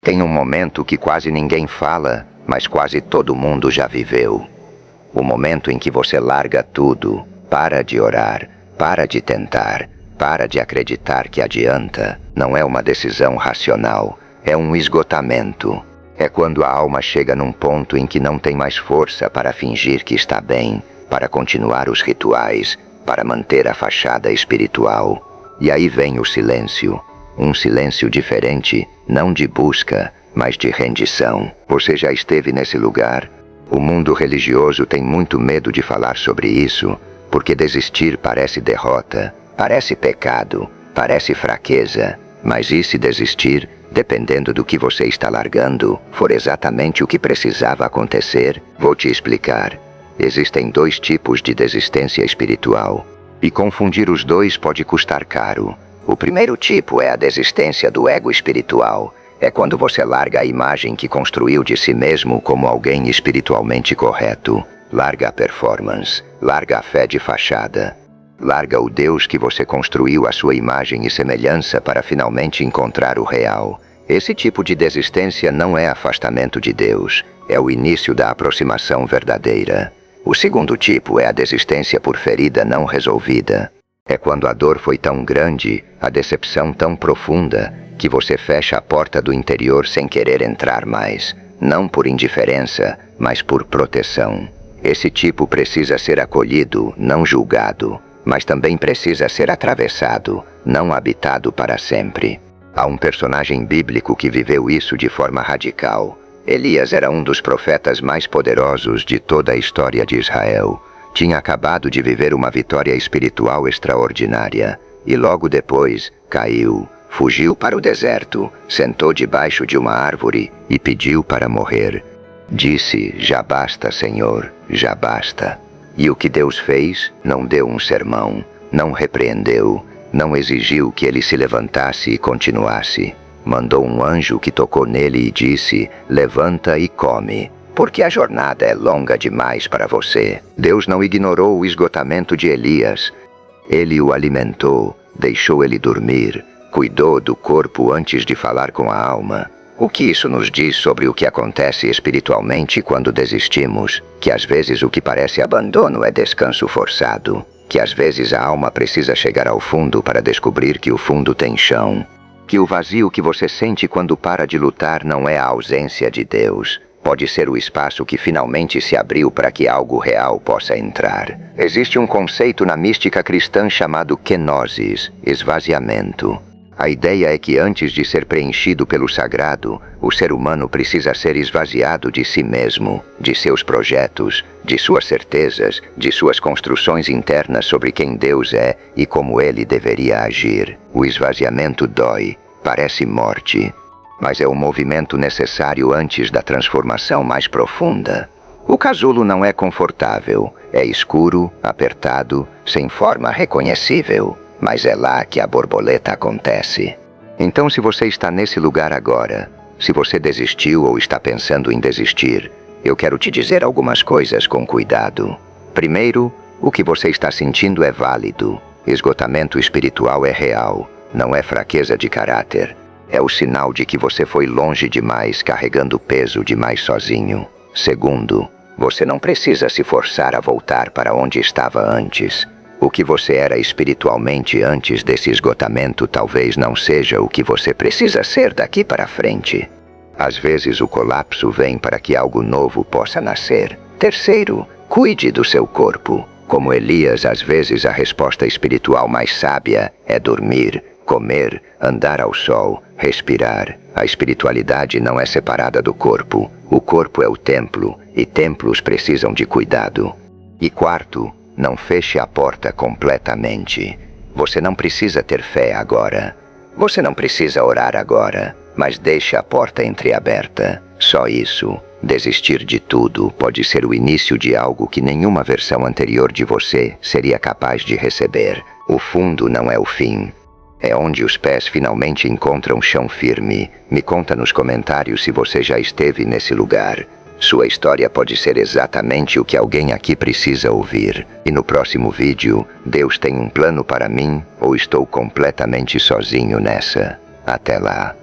Tem um momento que quase ninguém fala, mas quase todo mundo já viveu. O momento em que você larga tudo, para de orar, para de tentar, para de acreditar que adianta. Não é uma decisão racional, é um esgotamento. É quando a alma chega num ponto em que não tem mais força para fingir que está bem, para continuar os rituais, para manter a fachada espiritual. E aí vem o silêncio. Um silêncio diferente, não de busca, mas de rendição. Você já esteve nesse lugar? O mundo religioso tem muito medo de falar sobre isso, porque desistir parece derrota, parece pecado, parece fraqueza. Mas e se desistir, dependendo do que você está largando, for exatamente o que precisava acontecer? Vou te explicar. Existem 2 tipos de desistência espiritual, e confundir os dois pode custar caro. O primeiro tipo é a desistência do ego espiritual. É quando você larga a imagem que construiu de si mesmo como alguém espiritualmente correto. Larga a performance, larga a fé de fachada. Larga o Deus que você construiu à sua imagem e semelhança para finalmente encontrar o real. Esse tipo de desistência não é afastamento de Deus, é o início da aproximação verdadeira. O segundo tipo é a desistência por ferida não resolvida. É quando a dor foi tão grande, a decepção tão profunda, que você fecha a porta do interior sem querer entrar mais. Não por indiferença, mas por proteção. Esse tipo precisa ser acolhido, não julgado, mas também precisa ser atravessado, não habitado para sempre. Há um personagem bíblico que viveu isso de forma radical. Elias era um dos profetas mais poderosos de toda a história de Israel. Tinha acabado de viver uma vitória espiritual extraordinária, e logo depois caiu, fugiu para o deserto, sentou debaixo de uma árvore e pediu para morrer. Disse: "Já basta, Senhor, já basta." E o que Deus fez? Não deu um sermão, não repreendeu, não exigiu que ele se levantasse e continuasse. Mandou um anjo que tocou nele e disse: "Levanta e come, porque a jornada é longa demais para você." Deus não ignorou o esgotamento de Elias. Ele o alimentou, deixou ele dormir, cuidou do corpo antes de falar com a alma. O que isso nos diz sobre o que acontece espiritualmente quando desistimos? Que às vezes o que parece abandono é descanso forçado. Que às vezes a alma precisa chegar ao fundo para descobrir que o fundo tem chão. Que o vazio que você sente quando para de lutar não é a ausência de Deus. Pode ser o espaço que finalmente se abriu para que algo real possa entrar. Existe um conceito na mística cristã chamado kenosis, esvaziamento. A ideia é que antes de ser preenchido pelo sagrado, o ser humano precisa ser esvaziado de si mesmo, de seus projetos, de suas certezas, de suas construções internas sobre quem Deus é e como ele deveria agir. O esvaziamento dói, parece morte, mas é o movimento necessário antes da transformação mais profunda. O casulo não é confortável, é escuro, apertado, sem forma reconhecível. Mas é lá que a borboleta acontece. Então, se você está nesse lugar agora, se você desistiu ou está pensando em desistir, eu quero te dizer algumas coisas com cuidado. Primeiro, o que você está sentindo é válido. Esgotamento espiritual é real, não é fraqueza de caráter. É o sinal de que você foi longe demais, carregando peso demais sozinho. Segundo, você não precisa se forçar a voltar para onde estava antes. O que você era espiritualmente antes desse esgotamento talvez não seja o que você precisa ser daqui para frente. Às vezes o colapso vem para que algo novo possa nascer. Terceiro, cuide do seu corpo. Como Elias, às vezes a resposta espiritual mais sábia é dormir, comer, andar ao sol, respirar. A espiritualidade não é separada do corpo. O corpo é o templo, e templos precisam de cuidado. E quarto, não feche a porta completamente. Você não precisa ter fé agora. Você não precisa orar agora, mas deixe a porta entreaberta. Só isso. Desistir de tudo pode ser o início de algo que nenhuma versão anterior de você seria capaz de receber. O fundo não é o fim. É onde os pés finalmente encontram chão firme. Me conta nos comentários se você já esteve nesse lugar. Sua história pode ser exatamente o que alguém aqui precisa ouvir. E no próximo vídeo, Deus tem um plano para mim ou estou completamente sozinho nessa? Até lá.